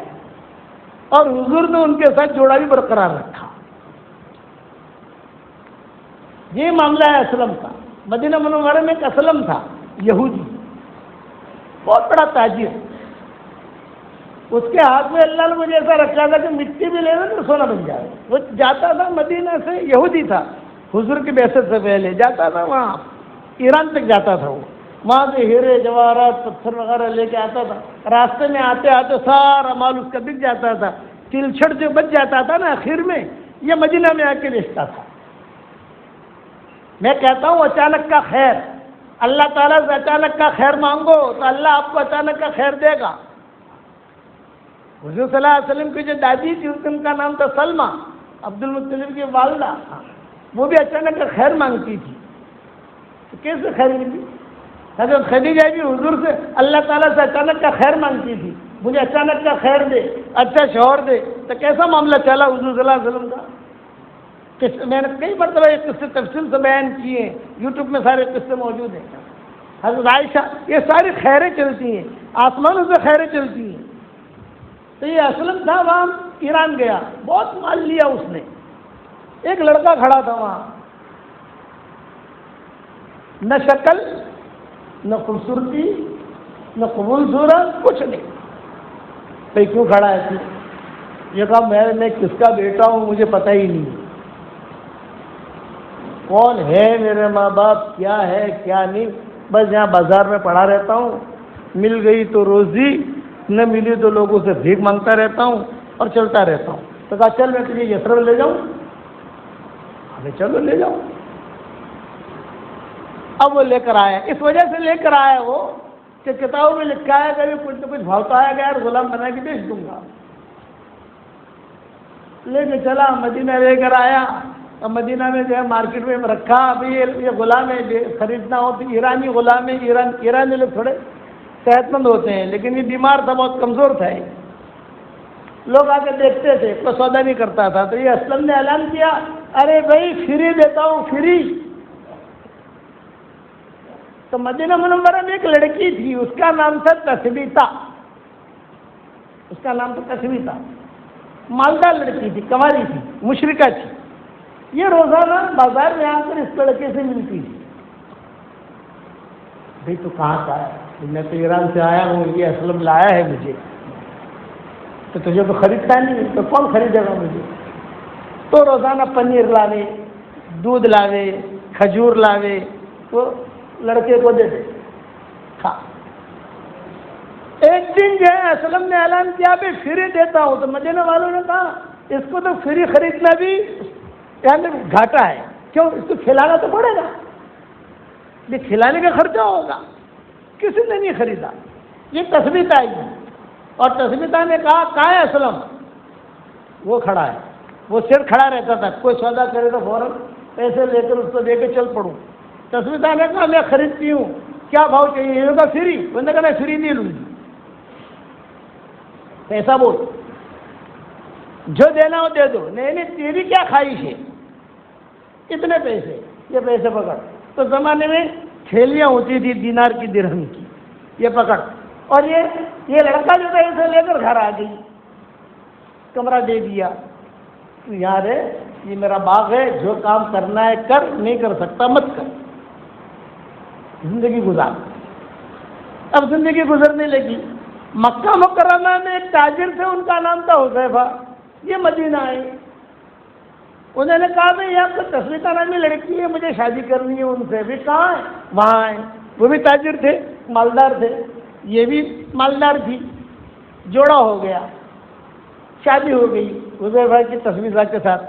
اور حضور نے ان کے ساتھ جوڑا بھی برقرار رکھا۔ یہ معاملہ ہے اسلم کا۔ مدینہ منورہ میں ایک اسلم تھا، یہودی، بہت بڑا تاجر، اس کے ہاتھ میں اللہ نے مجھے ایسا رکھا تھا کہ مٹی بھی لے تو سونا بن جائے۔ وہ جاتا تھا مدینہ سے، یہودی تھا، حضور کی بعثت سے پہلے جاتا تھا وہاں ایران تک جاتا تھا، وہ وہاں سے ہیرے جواہرات پتھر وغیرہ لے کے آتا تھا، راستے میں آتے آتے سارا مال اس کا بک جاتا تھا، تلچھٹ جو بچ جاتا تھا نا آخر میں، یہ مدینہ میں آ کے بیچتا تھا۔ میں کہتا ہوں اچانک کا خیر، اللہ تعالیٰ سے اچانک کا خیر مانگو تو اللہ آپ کو اچانک کا خیر دے گا۔ حضور صلی اللہ علیہ وسلم کی جو دادی تھی ان کا نام تھا سلمہ، عبد المطلب کی والدہ، وہ بھی اچانک کا خیر مانگتی تھی، تو کیسے خیر ملی؟ حضرت خدیجہ بھی حضور سے اللہ تعالیٰ سے اچانک کا خیر مانگتی تھی، مجھے اچانک کا خیر دے، اچھا شوہر دے، تو کیسا معاملہ چلا حضور صلی اللہ علیہ وسلم کا؟ میں نے کئی مرتبہ یہ قصے تفصیل سے بیان کیے ہیں، یوٹیوب میں سارے قصے موجود ہیں۔ حضرت عائشہ، یہ ساری خیریں چلتی ہیں، آسمانوں سے خیریں چلتی ہیں۔ تو یہ اسلم تھا، وہاں ایران گیا، بہت مال لیا اس نے۔ ایک لڑکا کھڑا تھا وہاں، نہ شکل، نہ خوبصورتی، نہ قبول صورت، کچھ نہیں۔ بھائی کیوں کھڑا ہے؟ یہ کہا میں کس کا بیٹا ہوں مجھے پتہ ہی نہیں، کون ہے میرے ماں باپ، کیا ہے کیا نہیں، بس یہاں بازار میں پڑا رہتا ہوں، مل گئی تو روزی، نہ ملی تو لوگوں سے بھیک مانگتا رہتا ہوں اور چلتا رہتا ہوں۔ تو کہا چل میں تجھے یثرب لے جاؤں؟ ابھی چلو لے جاؤ۔ اب وہ لے کر آیا، اس وجہ سے لے کر آیا وہ کہ کتابوں میں لکھا ہے کہ کچھ نہ کچھ بھاؤتا آیا گیا اور غلام بنا کے بیچ دوں گا۔ لے کے چلا، مدینہ لے کر آیا، اب مدینہ میں جو ہے مارکیٹ میں رکھا۔ ابھی یہ غلام ہے، خریدنا ہو تو ایرانی غلام ہے، ایرانی لوگ تھوڑے صحت مند ہوتے ہیں، لیکن یہ بیمار تھا، بہت کمزور تھا، لوگ آ کے دیکھتے تھے، کوئی سودا نہیں کرتا تھا۔ تو یہ اسلم نے اعلان کیا، ارے بھائی فری دیتا ہوں، فری۔ تو مدینہ منورہ میں ایک لڑکی تھی، اس کا نام تھا تثبیتہ، اس کا نام تھا تثبیتہ، مالدار لڑکی تھی، کنواری تھی، مشرکہ تھی۔ یہ روزانہ بازار میں آ کر اس لڑکے سے ملتی تھی۔ بھائی تو کہاں کا ہے؟ میں تو ایران سے آیا ہوں، یہ اسلم لایا ہے مجھے، تو تجھے تو خریدتا نہیں، تو کون خریدے گا مجھے؟ تو روزانہ پنیر لاوے، دودھ لاوے، کھجور لاوے، تو لڑکے کو دے دے کھا۔ ایک دن جو ہے اسلم نے اعلان کیا بھی فری دیتا ہوں، تو مدینہ والوں نے کہا اس کو تو فری خریدنا بھی یعنی گھاٹا ہے، کیوں؟ اس کو کھلانا تو پڑے گا، یہ کھلانے کا خرچہ ہوگا، کسی نے نہیں خریدا۔ یہ تثبیت آئی اور تثبیتہ نے کہا کہاں ہے اسلم؟ وہ کھڑا ہے، وہ صرف کھڑا رہتا تھا، کوئی سودا کرے تو فوراً پیسے لے کر اس کو دے کے چل پڑوں۔ تثبیتہ نے کہا میں خریدتی ہوں، کیا بھاؤ چاہیے؟ یہ کہا فری، انہوں نے کہا میں فری نہیں لوں گی، پیسہ بول، جو دینا ہو دے دو۔ نہیں نہیں، تیری کیا خواہش ہے؟ اتنے پیسے، یہ پیسے پکڑ۔ تو زمانے میں تھیلیاں ہوتی تھی دینار کی درہم کی، یہ پکڑ۔ اور یہ لڑکا جو تھا اسے لے کر گھر آ گئی، کمرہ دے دیا، یار ہے یہ میرا باغ ہے، جو کام کرنا ہے کر، نہیں کر سکتا مت کر، زندگی گزار۔ اب زندگی گزرنے لگی۔ مکہ مکرمہ میں ایک تاجر تھے، ان کا نام تھا حذیفہ، یہ مدینہ آئے، انہوں نے کہا بھائی یہاں تو تثبیتہ نامی لڑکی ہے، مجھے شادی کرنی ہے ان سے۔ بھی کہاں ہے؟ وہاں آئے، وہ بھی تاجر تھے، مالدار تھے، یہ بھی مالدار تھی، جوڑا ہو گیا، شادی ہو گئی حذیفہ کی تثبیتہ کے ساتھ۔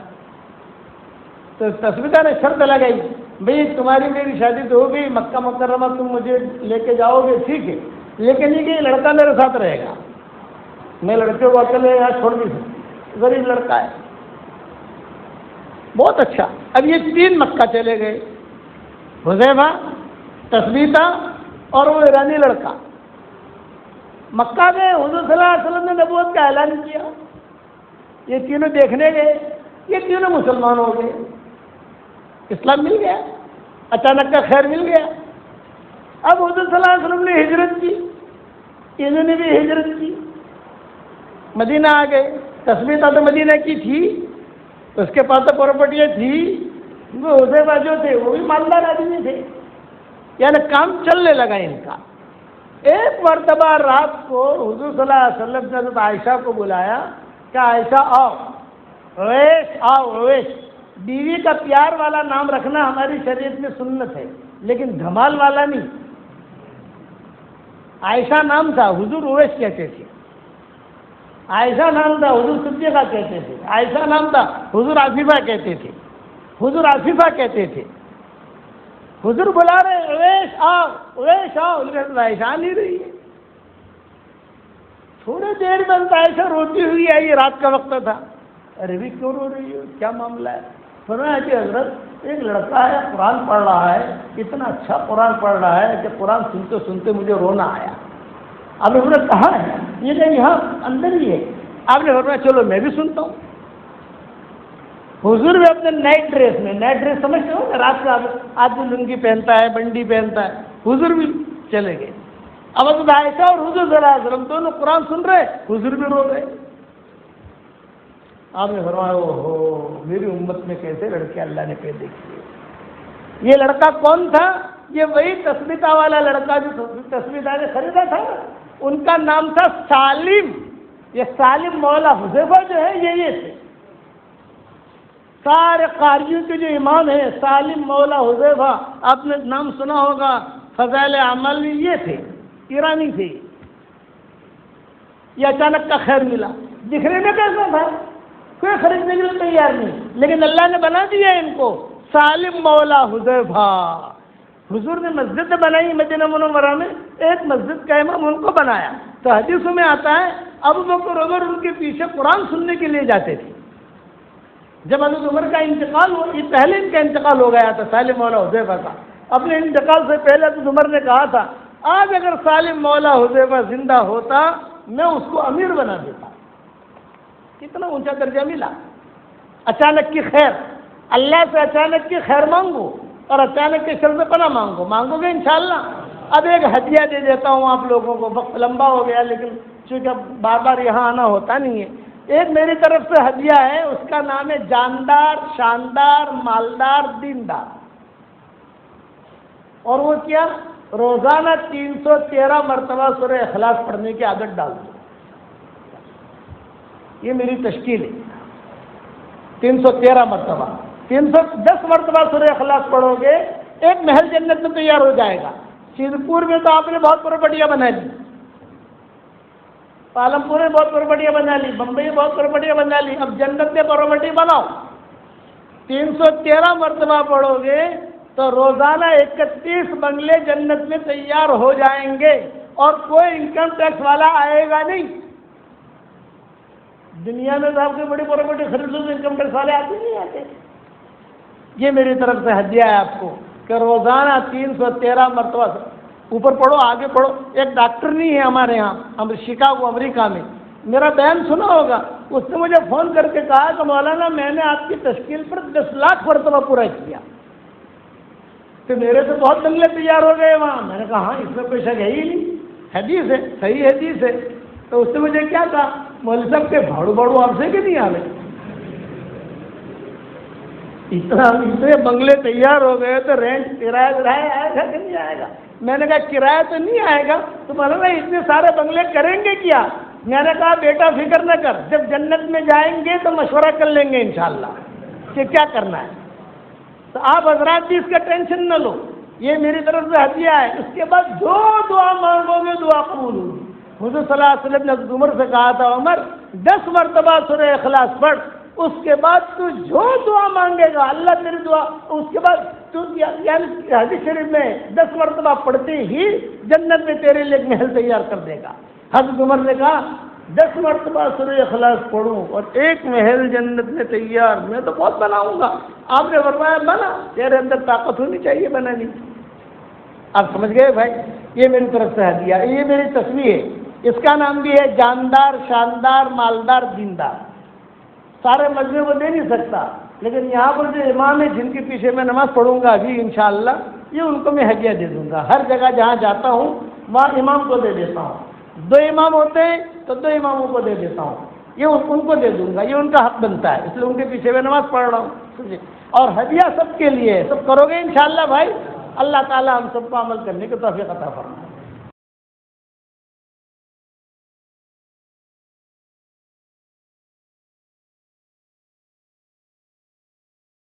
تو تثبیتہ نے شرط لگائی، بھئی تمہاری میری شادی تو ہو گئی، مکہ مکرمہ تم مجھے لے کے جاؤ گے ٹھیک ہے، لیکن یہ کہ یہ لڑکا میرے ساتھ رہے گا، میں لڑکے کو اکیلے یہاں چھوڑ نہیں سکتا، غریب لڑکا ہے۔ بہت اچھا۔ اب یہ تین مکہ چلے گئے، حذیفہ، تثبیتہ اور وہ ایرانی لڑکا۔ مکہ میں حضور صلی اللہ علیہ وسلم نے نبوت کا اعلان کیا، یہ تینوں دیکھنے گئے، یہ تینوں مسلمان ہو گئے، اسلام مل گیا، اچانک کا خیر مل گیا۔ اب حضور صلی اللہ علیہ وسلم نے ہجرت کی، انہوں نے بھی ہجرت کی، مدینہ آ گئے۔ تثبیتہ تو مدینہ کی تھی، اس کے پاس تو پراپرٹیاں تھی، وہ حذیفہ جو تھے وہ بھی مالدار آدمی تھے، یعنی کام چلنے لگا ان کا۔ ایک مرتبہ رات کو حضور صلی اللہ علیہ وسلم نے حضرت عائشہ کو بلایا کہ عائشہ آؤ، اویس آؤ، اویس۔ بیوی کا پیار والا نام رکھنا ہماری شریعت میں سنت ہے، لیکن دھمال والا نہیں۔ عائشہ نام تھا، حضور اویس کہتے تھے۔ عائشہ نام تھا، حضور صدیقہ کہتے تھے۔ عائشہ نام تھا، حضور عفیفہ کہتے تھے، حضور عفیفہ کہتے تھے۔ حضور بلا رہے، اویس آؤ، اویس آؤ، لیکن عائشہ آ نہیں رہی ہے۔ تھوڑی دیر میں عائشہ روتی ہوئی آئی، رات کا وقت تھا۔ ارے بھی کیوں رو رہی ہو، کیا معاملہ ہے؟ فرمایا کہ حضرت ایک لڑکا ہے، قرآن پڑھ رہا ہے، اتنا اچھا قرآن پڑھ رہا ہے کہ قرآن سنتے سنتے مجھے رونا آیا۔ آپ نے فرمایا کہاں ہے؟ یہ کہ یہاں اندر ہی ہے۔ آپ نے فرمایا چلو میں بھی سنتا ہوں۔ حضور بھی اپنے نائٹ ڈریس میں، نائٹ ڈریس سمجھتے ہو، رات کا آدمی لنگی پہنتا ہے، بنڈی پہنتا ہے، حضور بھی چلے گئے۔ اب حضرت عائشہ اور حضور صلی اللہ علیہ وسلم دونوں قرآن سن رہے، حضور بھی رو رہے۔ آپ نے فرمایا اوہو، میری امت میں کیسے لڑکے اللہ نے پیدا کیے۔ یہ لڑکا کون تھا؟ یہ وہی تثبیتہ والا لڑکا جو تثبیتہ نے خریدا تھا، ان کا نام تھا سالم۔ یہ سالم مولا حذیفہ جو ہے یہ تھے، سارے قاریوں کے جو امام ہیں، سالم مولا حذیفہ، آپ نے نام سنا ہوگا، فضائل اعمال میں یہ تھے، ایرانی تھے۔ یہ اچانک کا خیر ملا، دکھنے میں کیسا تھا، کوئی خریدنے کے لیے تیار نہیں، لیکن اللہ نے بنا دیا ان کو سالم مولا حذیفہ۔ حضور نے مسجد بنائی مدینہ منورہ میں، ایک مسجد کا امام ان کو بنایا۔ تو حدیثوں میں آتا ہے ابو بکر عمر ان کے پیچھے قرآن سننے کے لیے جاتے تھے۔ جب حضرت عمر کا انتقال ہوا، یہ پہلے ان کا انتقال ہو گیا تھا سالم مولا حذیفہ کا، اپنے انتقال سے پہلے حضرت عمر نے کہا تھا آج اگر سالم مولا حذیفہ زندہ ہوتا میں اس کو امیر بنا دیتا۔ کتنا اونچا درجہ ملا۔ اچانک کی خیر، اللہ سے اچانک کی خیر مانگو اور اچانک کے شر سے پناہ مانگو گے انشاءاللہ۔ اب ایک ہدیہ دے دیتا ہوں آپ لوگوں کو، وقت لمبا ہو گیا لیکن چونکہ بار بار یہاں آنا ہوتا نہیں ہے۔ ایک میری طرف سے ہدیہ ہے، اس کا نام ہے جاندار، شاندار، مالدار، دیندار۔ اور وہ کیا؟ روزانہ 313 مرتبہ سورہ اخلاص پڑھنے کی عادت ڈال دو۔ یہ میری تشکیل ہے، 313 مرتبہ، 310 مرتبہ سورہ اخلاص پڑھو گے، ایک محل جنت میں تیار ہو جائے گا۔ سیدپور میں تو آپ نے بہت پراپرٹیاں بنا لی، پالمپور میں بہت پراپرٹیاں بنا لی، بمبئی میں بہت پراپرٹیاں بنا لی، اب جنت میں پراپرٹی بناؤ۔ 313 مرتبہ پڑھو گے تو روزانہ 31 بنگلے جنت میں تیار ہو جائیں گے اور کوئی انکم ٹیکس والا آئے گا نہیں۔ دنیا میں تو آپ کی بڑی پراپرٹی خریدو تو انکم ٹیکس والے آتے نہیں آتے۔ یہ میری طرف سے ہدیہ ہے آپ کو کہ روزانہ 313 مرتبہ اوپر پڑھو، آگے پڑھو۔ ایک ڈاکٹر نہیں ہے ہمارے یہاں شکاگو امریکہ میں، میرا بیان سنا ہوگا، اس نے مجھے فون کر کے کہا کہ مولانا میں نے آپ کی تشکیل پر 10 لاکھ مرتبہ پورا کیا، تو میرے تو بہت بنگلے تیار ہو گئے وہاں۔ میں نے کہا ہاں اس میں کوئی شک ہے ہی نہیں، حدیث ہے، صحیح حدیث ہے۔ تو اس نے مجھے کیا کہا، مولوی صاحب کے بھاڑو بھاڑو آپ سے کہ نہیں آ رہے، اتنے بنگلے تیار ہو گئے تو رینٹ کرایہ آئے گا کہ نہیں آئے گا؟ میں نے کہا کرایہ تو نہیں آئے گا، تو مولانا اتنے سارے بنگلے کریں گے کیا؟ میں نے کہا بیٹا فکر نہ کر، جب جنت میں جائیں گے تو مشورہ کر لیں گے انشاءاللہ کہ کیا کرنا ہے۔ تو آپ حضرات بھی اس کا ٹینشن نہ لو، یہ میری طرف سے ہدیہ ہے۔ اس کے بعد جو دعا مانگو گے دعا قبول ہوگی۔ حضور صلی اللہ علیہ وسلم نے حضرت عمر سے کہا تھا، عمر 10 مرتبہ سورہ اخلاص پڑھ، اس کے بعد تو جو دعا مانگے گا اللہ تیری دعا، اس کے بعد تو یعنی حدیث شریف میں 10 مرتبہ پڑھتے ہی جنت میں تیرے لیے ایک محل تیار کر دے گا۔ حضرت عمر نے کہا 10 مرتبہ سورہ اخلاص پڑھوں اور ایک محل جنت میں تیار، میں تو بہت بناؤں گا۔ آپ نے فرمایا بنا، تیرے اندر طاقت ہونی چاہیے بنانی۔ آپ سمجھ گئے بھائی، یہ میری طرف سے ہدیہ ہے، یہ میری تصویر ہے۔ اس کا نام بھی ہے جاندار، شاندار، مالدار، دیندار۔ سارے مجموعے کو دے نہیں سکتا، لیکن یہاں پر جو امام ہے جن کے پیچھے میں نماز پڑھوں گا ابھی انشاءاللہ، یہ ان کو میں ہدیہ دے دوں گا۔ ہر جگہ جہاں جاتا ہوں وہاں امام کو دے دیتا ہوں، 2 امام ہوتے ہیں تو 2 اماموں کو دے دیتا ہوں، یہ ان کو دے دوں گا، یہ ان کا حق بنتا ہے، اس لیے ان کے پیچھے میں نماز پڑھ رہا ہوں۔ اور ہدیہ سب کے لیے ہے، سب کرو گے انشاءاللہ بھائی، اللہ تعالی ہم سب کو عمل کرنے کی توفیق عطا فرمائے۔